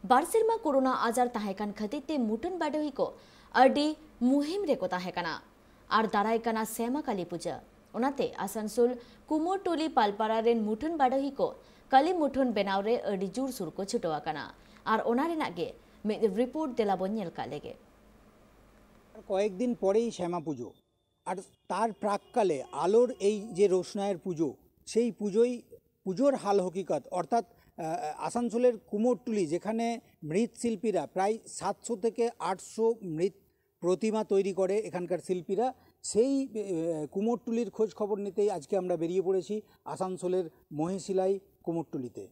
बारसेरमा corona आजार ताहेकान खातिर मुटन बाडोही को अडी मुहिम रेको ताहेकाना और दारायकाना सेमा काली पूजा उनाते आसानसोल कुमोरटोली पालपारा रेन मुठन बाडोही को काली मुठन बेनावरे अडी जुर सुर को छुटोआकाना और ओनारे नागे में रिपोर्ट देला बन्यल कालेगे কয়েকদিন পরেই শ্যামা পুজো আর তার প্রাককালে আলোর এই যে রোশনায়ের পুজো সেই পুজোর হাল হকিকত অর্থাৎ আসানসোলের কুমোরটুলি যেখানে মৃৎশিল্পীরা প্রায় 700 থেকে 800 মৃৎ প্রতিমা তৈরি করে এখানকার শিল্পীরা সেই কুমোরটুলির খোঁজ খবর নিতেই আজকে আমরা বেরিয়ে পড়েছি আসানসোলের মহিশিলাই কুমোরটুলিতে।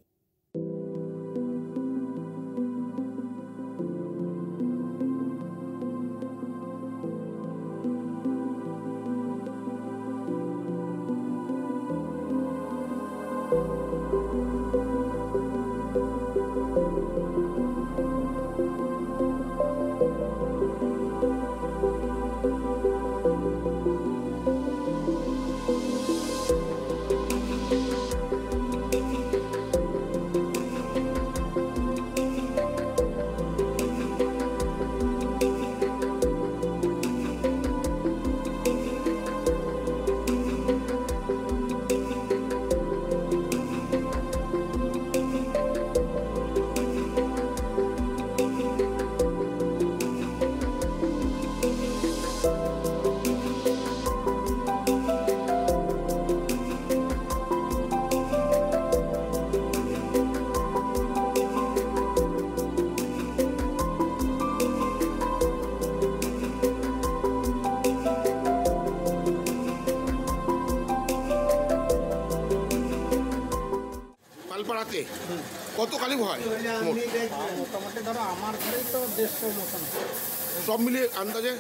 পালপাড়াতে কত কালী হয়? মোটামুটি ধরো আমার ঘরেই তো 150 মতন, সব মিলিয়ে আন্দাজে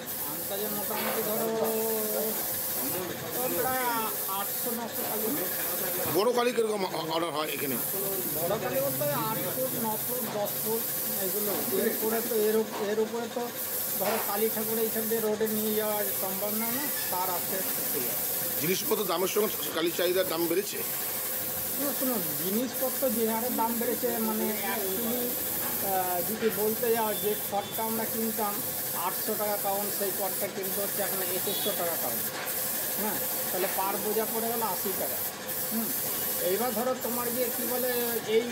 মোটামুটি ধরো প্রায় 800-900 কালী। বড় কালী কিরকম অর্ডার হয় এখানে? বড় কালী বলতে 8 ফুট 9 ফুট 10 ফুট এগুলো। এরপরে তো এর উপরে তো ধরো কালী ঠাকুর এইখান দিয়ে রোডে নিয়ে যাওয়া সম্ভব না, তার আছে। জিনিসপত্র দামের সঙ্গে কালী চাহিদার দাম বেড়েছে? শুনো, জিনিসপত্র যে হারে দাম বেড়েছে মানে অ্যাকচুয়ালি যদি বলতে যাও যে খড়টা আমরা কিনতাম 800 টাকা কাউন্ট, সেই খড়টা কিনতে হচ্ছে এখন 2100 টাকা কাউন্ট। হ্যাঁ, তাহলে পার বোঝা পড়ে গেল 80 টাকা। এইবার ধরো তোমার গিয়ে কী বলে এই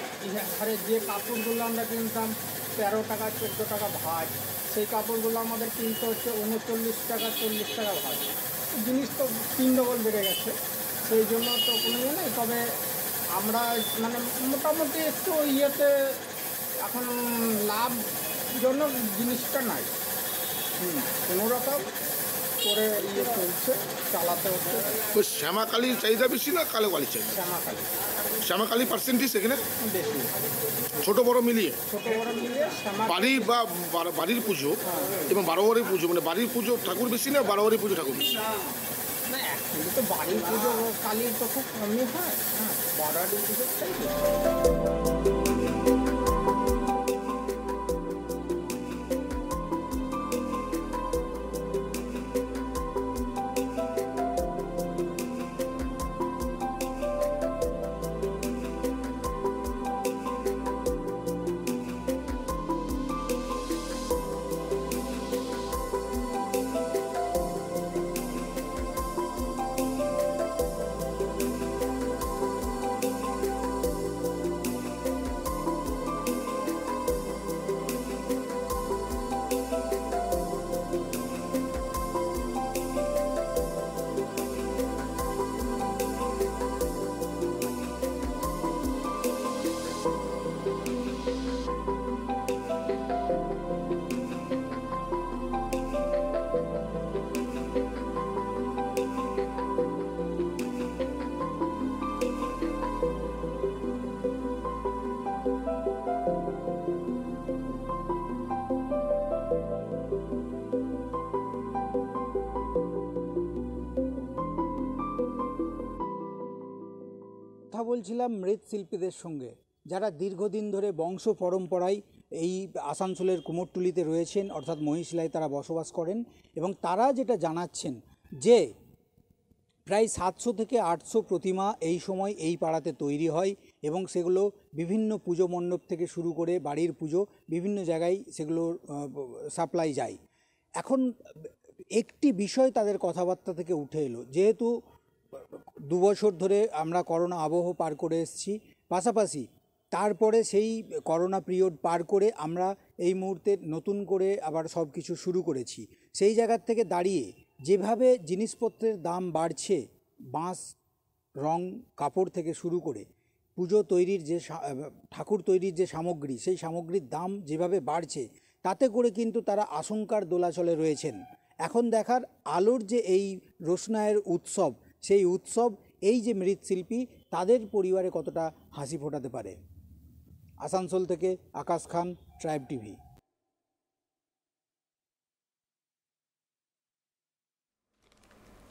হারে যে কাপড়গুলো আমরা কিনতাম 13 টাকা 14 টাকা ভাঁজ, সেই কাপড়গুলো আমাদের কিনতে হচ্ছে 39 টাকা 40 টাকা ভাঁজ। জিনিস তো 3 ডবল বেড়ে গেছে, সেই জন্য তো কোনো ইয়ে নেই। তবে আমরা মানে মোটামুটি একটু ইয়েতে এখন লাভজনক জিনিসটা নাই, কোনোরকম করে ইয়ে চলছে, চালাতে হচ্ছে। তো শ্যামা কালীর চাহিদা বেশি না কালো কালীর চাহিদা? শ্যামা কালী পার্সেন্টেজ এখানে বেশি, ছোট বড় মিলিয়ে বাড়ি বা বাড়ির পুজো এবং বারোয়ারির পুজো, মানে বাড়ির পুজো ঠাকুর বেশি না বারোয়ারির পুজো ঠাকুর বেশি? না, অ্যাকচুয়ালি তো বাড়ির পুজো কালীর তো খুব কমই হয়, বারোয়ারির পুজোটাই কথা বলছিলাম মৃৎশিল্পীদের সঙ্গে, যারা দীর্ঘদিন ধরে বংশ পরম্পরায় এই আসানসোলের কুমোরটুলিতে রয়েছেন, অর্থাৎ মহিশিলায় তারা বসবাস করেন, এবং তারা যেটা জানাচ্ছেন যে প্রায় 700 থেকে 800 প্রতিমা এই সময় এই পাড়াতে তৈরি হয় এবং সেগুলো বিভিন্ন পুজো মণ্ডপ থেকে শুরু করে বাড়ির পুজো বিভিন্ন জায়গায় সেগুলো সাপ্লাই যায়। এখন একটি বিষয় তাদের কথাবার্তা থেকে উঠে এলো, যেহেতু 2 বছর ধরে আমরা করোনা আবহ পার করে এসেছি, পাশাপাশি তারপরে সেই করোনা পিরিয়ড পার করে আমরা এই মুহূর্তে নতুন করে আবার সব কিছু শুরু করেছি। সেই জায়গার থেকে দাঁড়িয়ে যেভাবে জিনিসপত্রের দাম বাড়ছে, বাঁশ, রং, কাপড় থেকে শুরু করে পুজো তৈরির যে ঠাকুর তৈরির যে সামগ্রী, সেই সামগ্রীর দাম যেভাবে বাড়ছে, তাতে করে কিন্তু তারা আশঙ্কার দোলাচলে রয়েছেন। এখন দেখার আলোর যে এই রোশনাইয়ের উৎসব, সেই উৎসব এই যে মৃৎশিল্পী তাদের পরিবারে কতটা হাসি ফোটাতে পারে। আসানসোল থেকে আকাশ খান, ট্রাইব টিভি।